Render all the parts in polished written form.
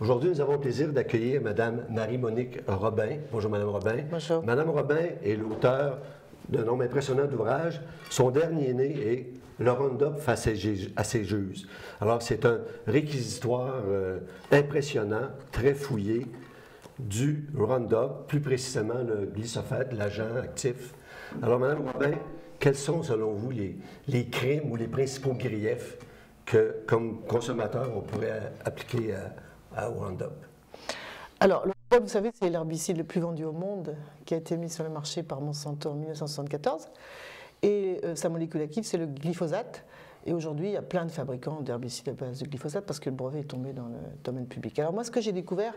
Aujourd'hui, nous avons le plaisir d'accueillir Mme Marie-Monique Robin. Bonjour, Mme Robin. Bonjour. Mme Robin est l'auteur d'un nombre impressionnant d'ouvrages. Son dernier né est Le Roundup face à ses juges. Alors, c'est un réquisitoire impressionnant, très fouillé, du Roundup, plus précisément le glyphosate, l'agent actif. Alors, Mme Robin, quels sont, selon vous, les crimes ou les principaux griefs que, comme consommateur, on pourrait appliquer au Roundup? Alors, le Roundup, vous savez, c'est l'herbicide le plus vendu au monde qui a été mis sur le marché par Monsanto en 1974. Et sa molécule active, c'est le glyphosate. Et aujourd'hui, il y a plein de fabricants d'herbicides à base de glyphosate parce que le brevet est tombé dans le domaine public. Alors moi, ce que j'ai découvert,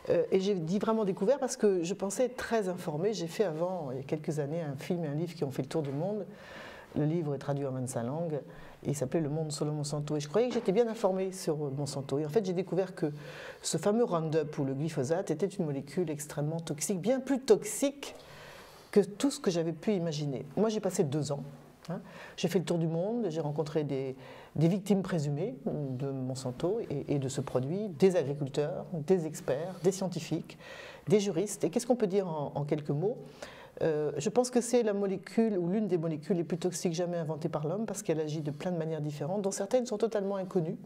et j'ai dit vraiment découvert parce que je pensais être très informée. J'ai fait avant, il y a quelques années, un film et un livre qui ont fait le tour du monde. Le livre est traduit en 25 langues et il s'appelait Le monde selon Monsanto. Et je croyais que j'étais bien informée sur Monsanto. Et en fait, j'ai découvert que ce fameux Roundup ou le glyphosate était une molécule extrêmement toxique, bien plus toxique que tout ce que j'avais pu imaginer. Moi, j'ai passé 2 ans. J'ai fait le tour du monde, j'ai rencontré des victimes présumées de Monsanto et de ce produit, des agriculteurs, des experts, des scientifiques, des juristes. Et qu'est-ce qu'on peut dire en quelques mots ? Je pense que c'est la molécule ou l'une des molécules les plus toxiques jamais inventées par l'homme parce qu'elle agit de plein de manières différentes, dont certaines sont totalement inconnues.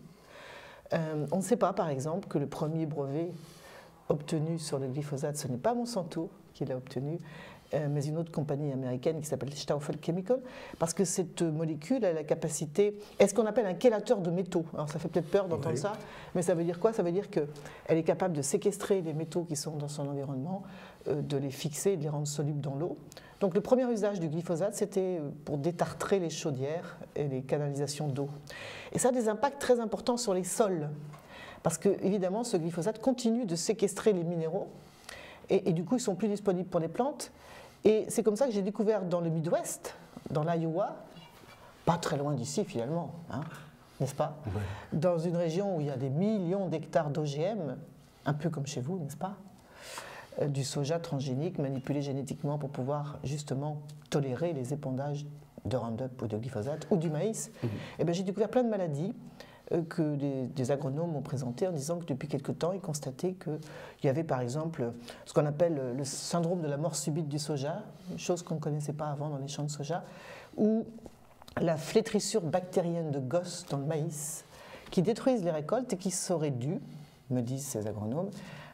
On ne sait pas, par exemple, que le premier brevet obtenu sur le glyphosate, ce n'est pas Monsanto qui l'a obtenu, mais une autre compagnie américaine qui s'appelle Stauffer Chemical, parce que cette molécule a la capacité, est ce qu'on appelle un chélateur de métaux. Alors ça fait peut-être peur d'entendre ça, mais ça veut dire quoi? Ça veut dire qu'elle est capable de séquestrer les métaux qui sont dans son environnement, de les fixer, de les rendre solubles dans l'eau. Donc le premier usage du glyphosate, c'était pour détartrer les chaudières et les canalisations d'eau. Et ça a des impacts très importants sur les sols, parce que évidemment ce glyphosate continue de séquestrer les minéraux, et du coup ils ne sont plus disponibles pour les plantes. Et c'est comme ça que j'ai découvert dans le Midwest, dans l'Iowa, pas très loin d'ici finalement, n'est-ce pas? Ouais. Dans une région où il y a des millions d'hectares d'OGM, un peu comme chez vous, n'est-ce pas? Du soja transgénique manipulé génétiquement pour pouvoir justement tolérer les épandages de Roundup ou de glyphosate ou du maïs. Et bien, j'ai découvert plein de maladies que des agronomes ont présentées en disant que depuis quelque temps, ils constataient qu'il y avait par exemple ce qu'on appelle le syndrome de la mort subite du soja, une chose qu'on ne connaissait pas avant dans les champs de soja, ou la flétrissure bactérienne de Gauss dans le maïs, qui détruisent les récoltes et qui seraient dues, me disent ces agronomes,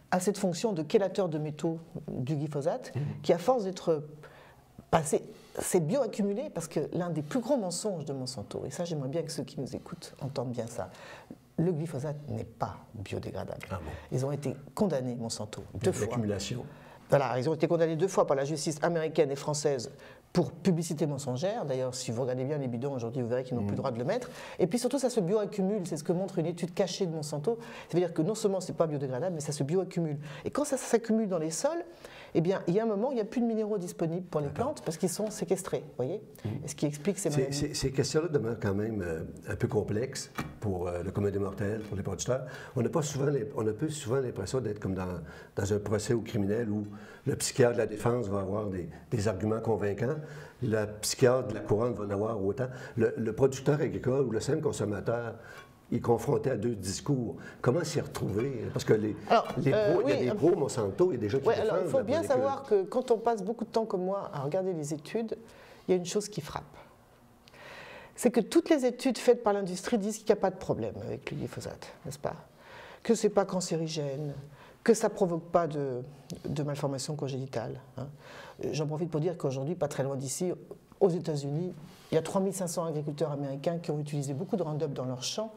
à cette fonction de chélateur de métaux du glyphosate, qui à force d'être passé, c'est bioaccumulé, parce que l'un des plus gros mensonges de Monsanto, et ça j'aimerais bien que ceux qui nous écoutent entendent bien ça, le glyphosate n'est pas biodégradable. Ah bon. Ils ont été condamnés, Monsanto, 2 fois. L'accumulation. Voilà, ils ont été condamnés 2 fois par la justice américaine et française pour publicité mensongère. D'ailleurs, si vous regardez bien les bidons aujourd'hui, vous verrez qu'ils n'ont plus le droit de le mettre. Et puis surtout, ça se bioaccumule. C'est ce que montre une étude cachée de Monsanto. Ça veut dire que non seulement ce n'est pas biodégradable, mais ça se bioaccumule. Et quand ça s'accumule dans les sols, eh bien, il y a un moment où il n'y a plus de minéraux disponibles pour les plantes parce qu'ils sont séquestrés. Voyez, et ce qui explique ces maladies. Ces questions-là demeurent quand même un peu complexes pour le commun des mortels, pour les producteurs. On a peu souvent l'impression d'être comme dans un procès au criminel où le psychiatre de la défense va avoir des arguments convaincants, le psychiatre de la couronne va en avoir autant. Le producteur agricole ou le simple consommateur est confronté à 2 discours. Comment s'y retrouver? Parce que il y a des pros Monsanto, il y a des gens qui défendent. Alors, il faut bien savoir que quand on passe beaucoup de temps comme moi à regarder les études, il y a une chose qui frappe. C'est que toutes les études faites par l'industrie disent qu'il n'y a pas de problème avec le glyphosate, n'est-ce pas? Que ce n'est pas cancérigène, que ça ne provoque pas de malformation congénitale. J'en profite pour dire qu'aujourd'hui, pas très loin d'ici, aux États-Unis, il y a 3500 agriculteurs américains qui ont utilisé beaucoup de Roundup dans leurs champs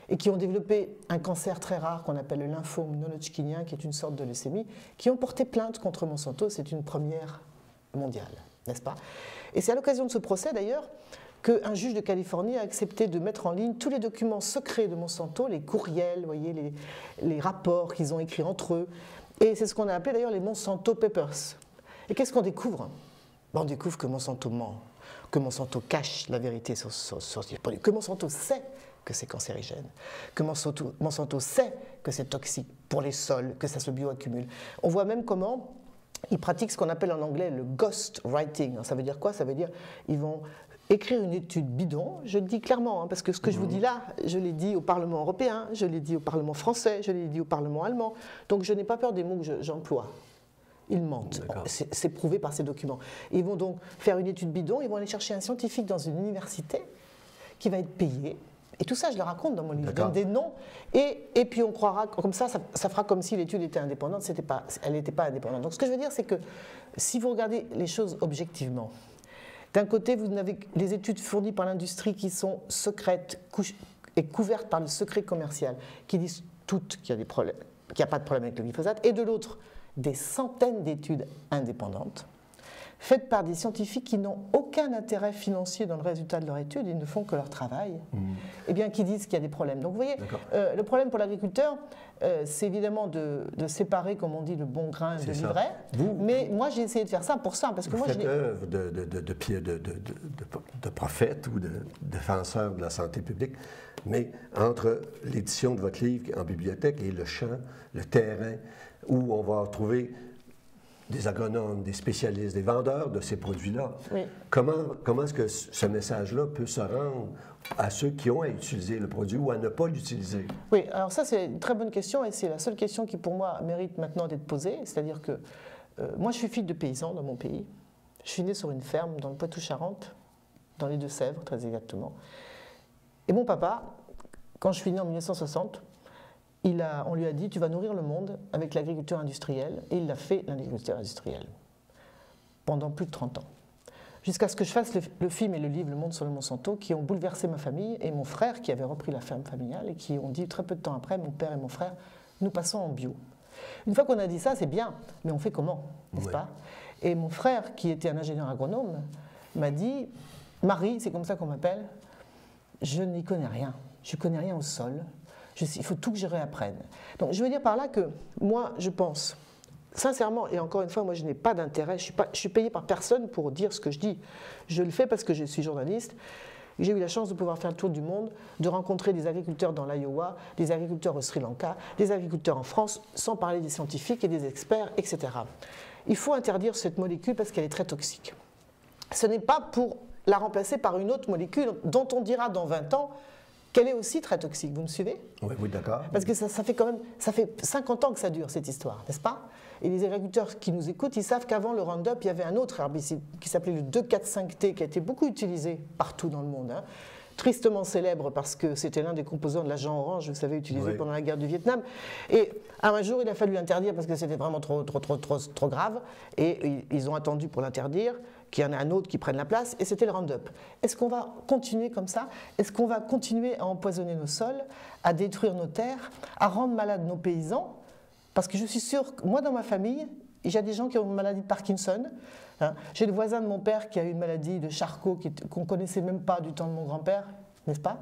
et qui ont développé un cancer très rare qu'on appelle le lymphome non-hodgkinien, qui est une sorte de leucémie, qui ont porté plainte contre Monsanto. C'est une première mondiale, n'est-ce pas? Et c'est à l'occasion de ce procès, d'ailleurs, qu'un juge de Californie a accepté de mettre en ligne tous les documents secrets de Monsanto, les courriels, vous voyez, les rapports qu'ils ont écrits entre eux. Et c'est ce qu'on a appelé d'ailleurs les Monsanto Papers. Et qu'est-ce qu'on découvre? On découvre que Monsanto ment, que Monsanto cache la vérité sur ces produits, que Monsanto sait que c'est cancérigène, que Monsanto sait que c'est toxique pour les sols, que ça se bioaccumule. On voit même comment ils pratiquent ce qu'on appelle en anglais le ghost writing. Alors, ça veut dire quoi? Ça veut dire ils vont écrire une étude bidon, je le dis clairement, hein, parce que ce que je vous dis là, je l'ai dit au Parlement européen, je l'ai dit au Parlement français, je l'ai dit au Parlement allemand, donc je n'ai pas peur des mots que j'emploie. Ils mentent, c'est prouvé par ces documents. Ils vont donc faire une étude bidon, ils vont aller chercher un scientifique dans une université qui va être payé. Et tout ça, je le raconte dans mon livre. Je donne des noms. Et puis on croira, comme ça fera comme si l'étude était indépendante. Elle n'était pas indépendante. Donc ce que je veux dire, c'est que si vous regardez les choses objectivement, d'un côté, vous avez les études fournies par l'industrie qui sont secrètes et couvertes par le secret commercial, qui disent toutes qu'il y a des problèmes, qu'il n'y a pas de problème avec le glyphosate. Et de l'autre, des centaines d'études indépendantes, faites par des scientifiques qui n'ont aucun intérêt financier dans le résultat de leur étude, ils ne font que leur travail, et bien qui disent qu'il y a des problèmes. Donc vous voyez, le problème pour l'agriculteur, c'est évidemment de séparer, comme on dit, le bon grain de l'ivraie. Mais moi, j'ai essayé de faire ça pour ça, parce que vous moi, faites œuvre de prophète ou de défenseur de la santé publique, mais entre l'édition de votre livre en bibliothèque et le champ, le terrain, où on va retrouver des agronomes, des spécialistes, des vendeurs de ces produits-là. Oui. Comment est-ce que ce message-là peut se rendre à ceux qui ont à utiliser le produit ou à ne pas l'utiliser? Oui, alors ça c'est une très bonne question et c'est la seule question qui pour moi mérite maintenant d'être posée. C'est-à-dire que moi je suis fille de paysan dans mon pays. Je suis née sur une ferme dans le Poitou-Charentes, dans les Deux-Sèvres très exactement. Et mon papa, quand je suis née en 1960, on lui a dit, tu vas nourrir le monde avec l'agriculture industrielle, et il l'a fait, l'agriculture industrielle, pendant plus de 30 ans. Jusqu'à ce que je fasse le film et le livre Le Monde sur le Monsanto, qui ont bouleversé ma famille, et mon frère, qui avait repris la ferme familiale, et qui ont dit très peu de temps après, mon père et mon frère, nous passons en bio. Une fois qu'on a dit ça, c'est bien, mais on fait comment, n'est-ce pas? Et mon frère, qui était un ingénieur agronome, m'a dit, Marie, c'est comme ça qu'on m'appelle, je n'y connais rien, je ne connais rien au sol, il faut tout que je réapprenne. Donc je veux dire par là que moi, je pense, sincèrement, et encore une fois, moi je n'ai pas d'intérêt, je suis payé par personne pour dire ce que je dis. Je le fais parce que je suis journaliste. J'ai eu la chance de pouvoir faire le tour du monde, de rencontrer des agriculteurs dans l'Iowa, des agriculteurs au Sri Lanka, des agriculteurs en France, sans parler des scientifiques et des experts, etc. Il faut interdire cette molécule parce qu'elle est très toxique. Ce n'est pas pour la remplacer par une autre molécule dont on dira dans 20 ans qu'elle est aussi très toxique, vous me suivez? Oui, d'accord. Parce que ça fait quand même, ça fait 50 ans que ça dure cette histoire, n'est-ce pas? Et les agriculteurs qui nous écoutent, ils savent qu'avant le Roundup, il y avait un autre herbicide qui s'appelait le 2,4,5-T, qui a été beaucoup utilisé partout dans le monde. Hein. Tristement célèbre parce que c'était l'un des composants de l'agent orange, vous savez, utilisé pendant la guerre du Vietnam. Et un jour, il a fallu l'interdire parce que c'était vraiment trop grave. Et ils ont attendu pour l'interdire qu'il y en ait un autre qui prenne la place, et c'était le Roundup. Est-ce qu'on va continuer comme ça? Est-ce qu'on va continuer à empoisonner nos sols, à détruire nos terres, à rendre malades nos paysans? Parce que je suis sûre que moi, dans ma famille, il y a des gens qui ont une maladie de Parkinson. Hein. J'ai le voisin de mon père qui a eu une maladie de Charcot qu'on ne connaissait même pas du temps de mon grand-père, n'est-ce pas?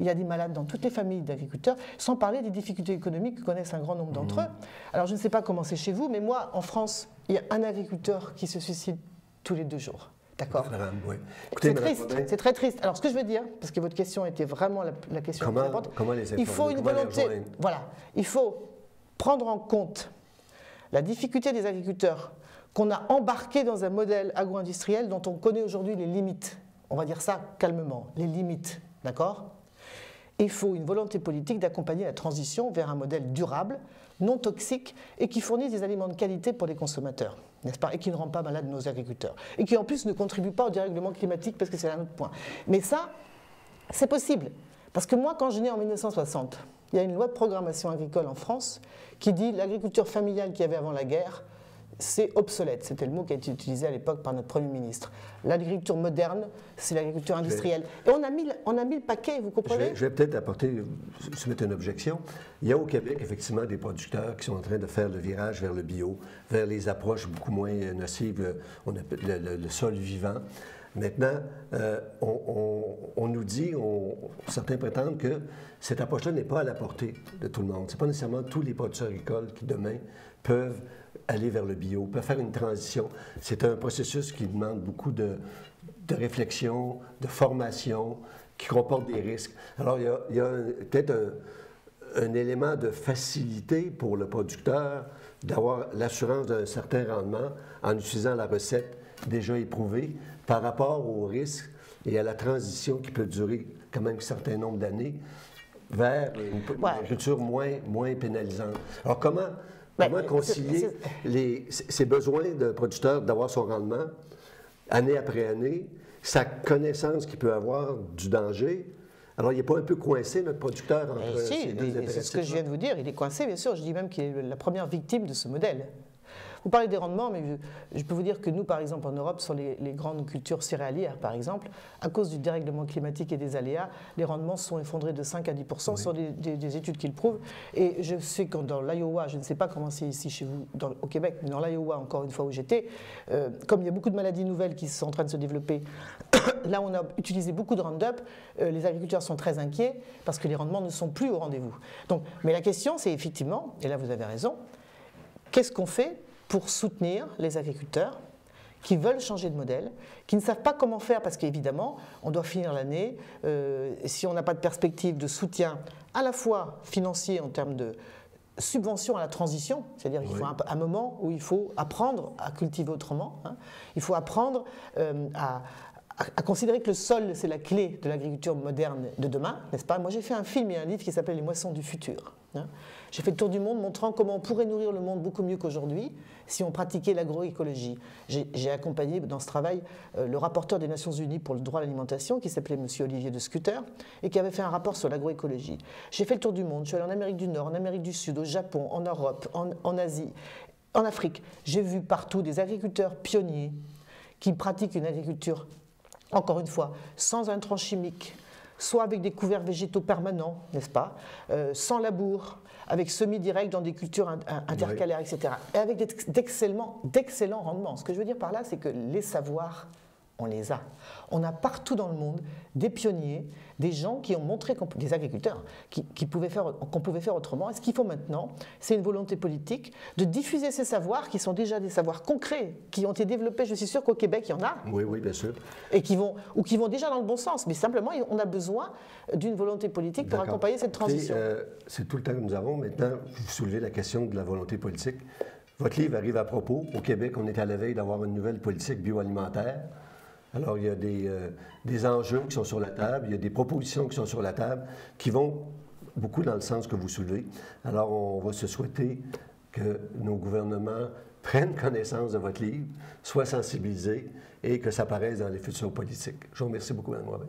Il y a des malades dans toutes les familles d'agriculteurs, sans parler des difficultés économiques que connaissent un grand nombre d'entre eux. Alors je ne sais pas comment c'est chez vous, mais moi, en France, il y a un agriculteur qui se suicide tous les 2 jours. D'accord. Oui. C'est triste, c'est très triste. Alors ce que je veux dire, parce que votre question était vraiment la question importante, il faut une volonté. Voilà, il faut prendre en compte la difficulté des agriculteurs qu'on a embarqués dans un modèle agro-industriel dont on connaît aujourd'hui les limites. On va dire ça calmement, les limites, d'accord? Il faut une volonté politique d'accompagner la transition vers un modèle durable, non toxique et qui fournisse des aliments de qualité pour les consommateurs, n'est-ce pas? Et qui ne rend pas malades nos agriculteurs. Et qui en plus ne contribue pas au dérèglement climatique parce que c'est un autre point. Mais ça, c'est possible. Parce que moi, quand je suis né en 1960, il y a une loi de programmation agricole en France qui dit l'agriculture familiale qu'il y avait avant la guerre, c'est obsolète. C'était le mot qui a été utilisé à l'époque par notre Premier ministre. L'agriculture moderne, c'est l'agriculture industrielle. Et on a mis le paquet, vous comprenez? Je vais peut-être soumettre une objection. Il y a au Québec, effectivement, des producteurs qui sont en train de faire le virage vers le bio, vers les approches beaucoup moins nocives, on appelle le sol vivant. Maintenant, on nous dit, certains prétendent que cette approche-là n'est pas à la portée de tout le monde. Ce n'est pas nécessairement tous les producteurs agricoles qui, demain, peuvent aller vers le bio, peuvent faire une transition. C'est un processus qui demande beaucoup de réflexion, de formation, qui comporte des risques. Alors, il y a peut-être un élément de facilité pour le producteur d'avoir l'assurance d'un certain rendement en utilisant la recette déjà éprouvée par rapport aux risques et à la transition qui peut durer quand même un certain nombre d'années vers une agriculture moins pénalisante. Alors, comment concilier ces besoins de producteur d'avoir son rendement année après année, sa connaissance qu'il peut avoir du danger? Alors, il n'est pas un peu coincé, notre producteur, entre ces deux impératifs? C'est ce que je viens de vous dire, il est coincé, bien sûr. Je dis même qu'il est la première victime de ce modèle. Vous parlez des rendements, mais je peux vous dire que nous, par exemple, en Europe, sur les grandes cultures céréalières, par exemple, à cause du dérèglement climatique et des aléas, les rendements sont effondrés de 5 à 10% sur des études qui le prouvent. Et je sais que dans l'Iowa, je ne sais pas comment c'est ici chez vous, au Québec, mais dans l'Iowa, encore une fois où j'étais, comme il y a beaucoup de maladies nouvelles qui sont en train de se développer, là on a utilisé beaucoup de Roundup, les agriculteurs sont très inquiets parce que les rendements ne sont plus au rendez-vous. Mais la question, c'est effectivement, et là vous avez raison, qu'est-ce qu'on fait pour soutenir les agriculteurs qui veulent changer de modèle, qui ne savent pas comment faire parce qu'évidemment, on doit finir l'année. Si on n'a pas de perspective de soutien à la fois financier en termes de subvention à la transition, c'est-à-dire qu'il faut un moment où il faut apprendre à cultiver autrement, hein. Il faut apprendre à considérer que le sol, c'est la clé de l'agriculture moderne de demain, n'est-ce pas? Moi, j'ai fait un film et un livre qui s'appelle « Les moissons du futur ». J'ai fait le tour du monde montrant comment on pourrait nourrir le monde beaucoup mieux qu'aujourd'hui si on pratiquait l'agroécologie. J'ai accompagné dans ce travail le rapporteur des Nations Unies pour le droit à l'alimentation qui s'appelait M. Olivier de Scutter et qui avait fait un rapport sur l'agroécologie. J'ai fait le tour du monde, je suis allé en Amérique du Nord, en Amérique du Sud, au Japon, en Europe, en Asie, en Afrique. J'ai vu partout des agriculteurs pionniers qui pratiquent une agriculture, encore une fois, sans intrants chimiques, soit avec des couverts végétaux permanents, n'est-ce pas, sans labour, avec semis direct dans des cultures intercalaires, etc. Et avec d'excellents rendements. Ce que je veux dire par là, c'est que les savoirs, on les a. On a partout dans le monde des pionniers, des gens qui ont montré, des agriculteurs, qu'on pouvait faire autrement. Et ce qu'il faut maintenant, c'est une volonté politique de diffuser ces savoirs qui sont déjà des savoirs concrets, qui ont été développés, je suis sûr qu'au Québec, il y en a. Oui, oui, bien sûr. Et qui vont déjà dans le bon sens. Mais simplement, on a besoin d'une volonté politique pour accompagner cette transition. C'est tout le temps que nous avons. Maintenant, vous soulevez la question de la volonté politique. Votre livre arrive à propos. Au Québec, on est à la veille d'avoir une nouvelle politique bioalimentaire. Alors, il y a des enjeux qui sont sur la table, il y a des propositions qui sont sur la table qui vont beaucoup dans le sens que vous soulevez. Alors, on va se souhaiter que nos gouvernements prennent connaissance de votre livre, soient sensibilisés et que ça apparaisse dans les futures politiques. Je vous remercie beaucoup, Mme Robin.